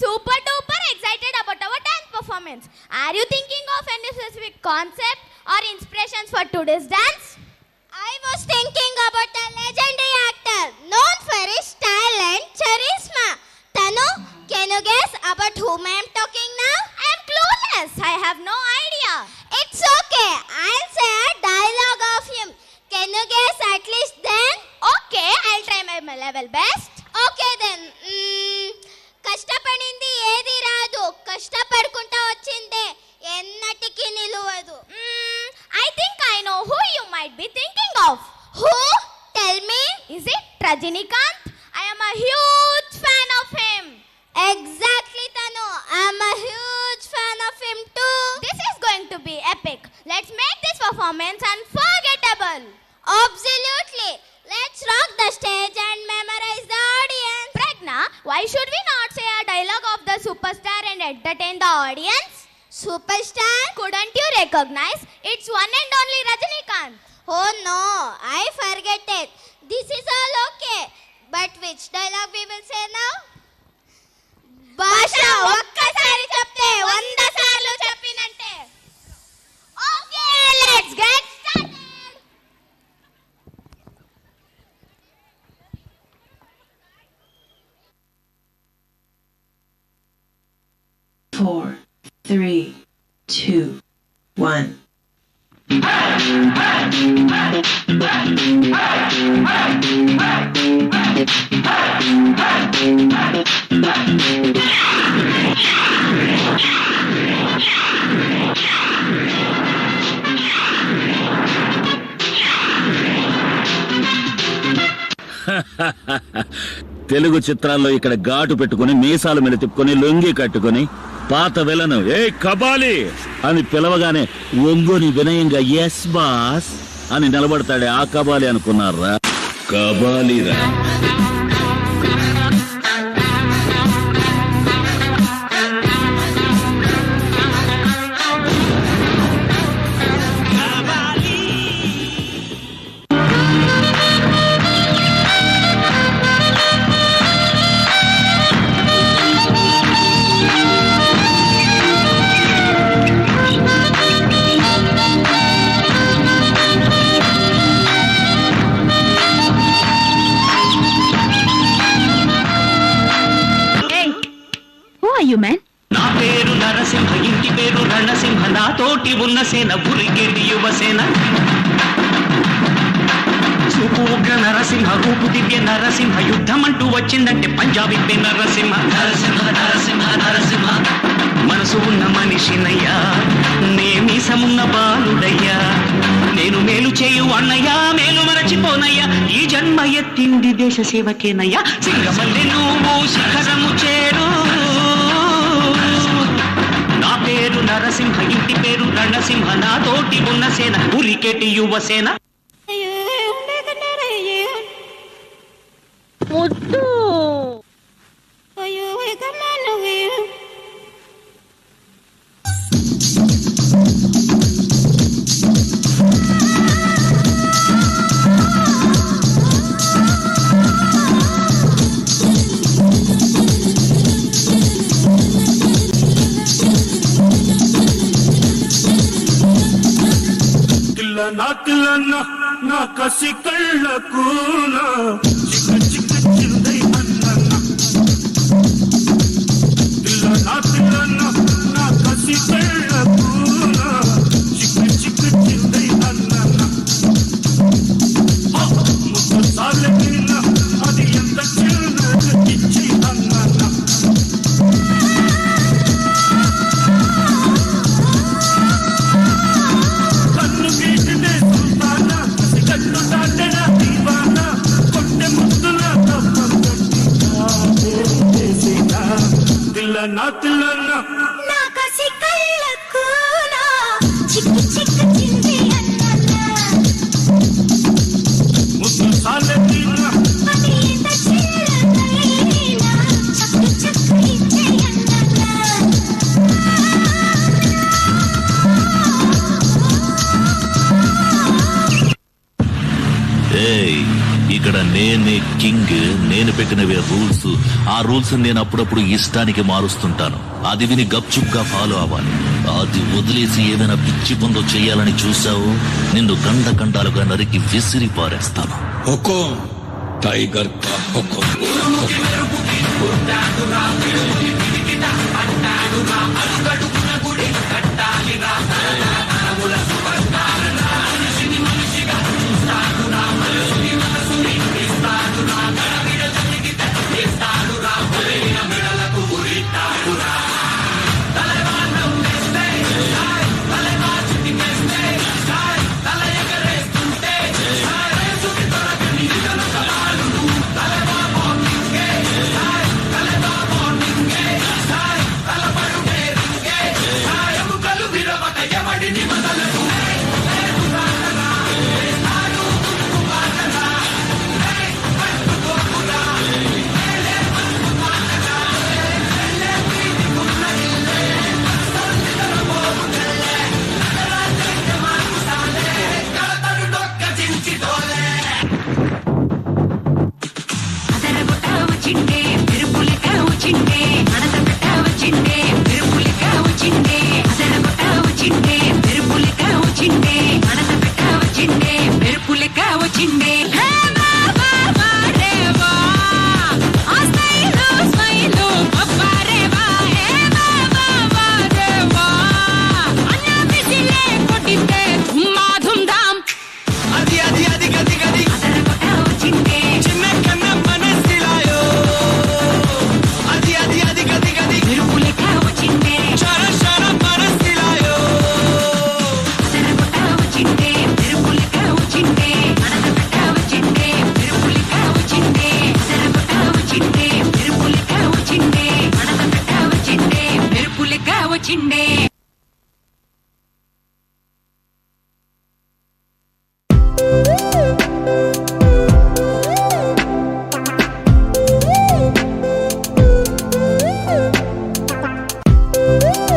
super duper excited about our dance performance. Are you thinking of any specific concept or inspirations for today's dance? I was thinking about a legendary actor known for his style and charisma. Tanu, can you guess about whom I am talking now? I am clueless. I have no idea. It's okay. I'll say a dialogue of him. Can you guess at least then? Okay, I'll try my level best. Okay then. కష్టపడింది ఏది రాదు, కష్టపడుకుంటా వచ్చిందే ఎన్నటికి నిలువదు. I think I know who you might be thinking of. Who? Tell me. Is it Rajinikanth? I am a huge fan of him. Exactly, Tanu. I'm a huge fan of him too. This is going to be epic. Let's make this performance unforgettable. Absolutely. Let's rock the stage and memorize the audience. Pragna, why should we not say a dialogue of the superstar and entertain the audience? Superstar? Couldn't you recognize? It's one and only Rajinikanth. Oh no, I forget it. This is all okay. But which dialogue we will say now? భాష ఒక్కసారి చెప్తే 100 సార్లు చెప్పినంటే. Okay, let's get started. 4, 3, 2, 1. Telugu చిత్రాల్లో ఇక్కడ ఘాటు పెట్టుకుని మీసాలు మీద తిప్పుకొని లొంగి కట్టుకుని పాత వెలను ఏ కబాలి అని పిలవగానే ఒంగోని వినయంగా ఎస్ బాస్ అని నిలబడతాడే ఆ కబాలి అనుకున్నారా? కబాలిరా. నా పేరు నరసింహ, ఇంటి పేరు రణసింహ, నాతోటి ఉన్న సేన బురిగేటి యువసేన. చూపు ఉగ్ర నరసింహ, రూపు దివ్య నరసింహ, యుద్ధం అంటూ వచ్చిందంటే పంజాబీ నరసింహ. నరసింహ నరసింహ నరసింహ, మనసు ఉన్న మనిషినయ్యా, నేమీసమున్న బాలుడయ్యా, నేను మేలు చేయు అన్నయ్యా, మేలు మరచిపోనయ్యా, ఈ జన్మ ఎత్తింది దేశ సేవకేనయ్యా. సింగమల్లి నువ్వు శిఖరము చేరు. నా పేరు నరసింహ, ఇంటి పేరు రణసింహ, నాతోటి ఉన్న సేన ఉరికెటి యువసేన. ముద్దు నా కసి కళ్ళకు చిక్క చిక్క చిందై అన్న నా కసి కళ్ళకు చిక్క చిక్క చిందై అన్న ముద్దు సాలకిన అది ఎంత చిన్నది ఇచ్చి అన్న కన్ను గీటినే సుల్తాన కన్ను దాటన దీవాన కొట్టె ముద్దుల తప్పం తిల్లనా తిల్లనా నా కసి కళ్ళకు నా చిక్కు చిక్కు చింది అన్న ముద్దు సాలకిన అది ఎంత చిన్నదైనా చక్కు చక్కు ఇచ్చే అన్న. ఇక్కడ నేనే కింగ్, నేను పెట్టినవే రూల్స్. ఆ రూల్స్ నేను అప్పుడప్పుడు ఇష్టానికి మారుస్తుంటాను. అది విని గప్చుప్గా ఫాలో అవ్వాలి. అది వదిలేసి ఏదైనా పిచ్చి పనులు చేయాలని చూసావు, నిన్ను ఖండాలుగా నరికి విసిరి పారేస్తాను. हुकुम टाइगर का हुकुम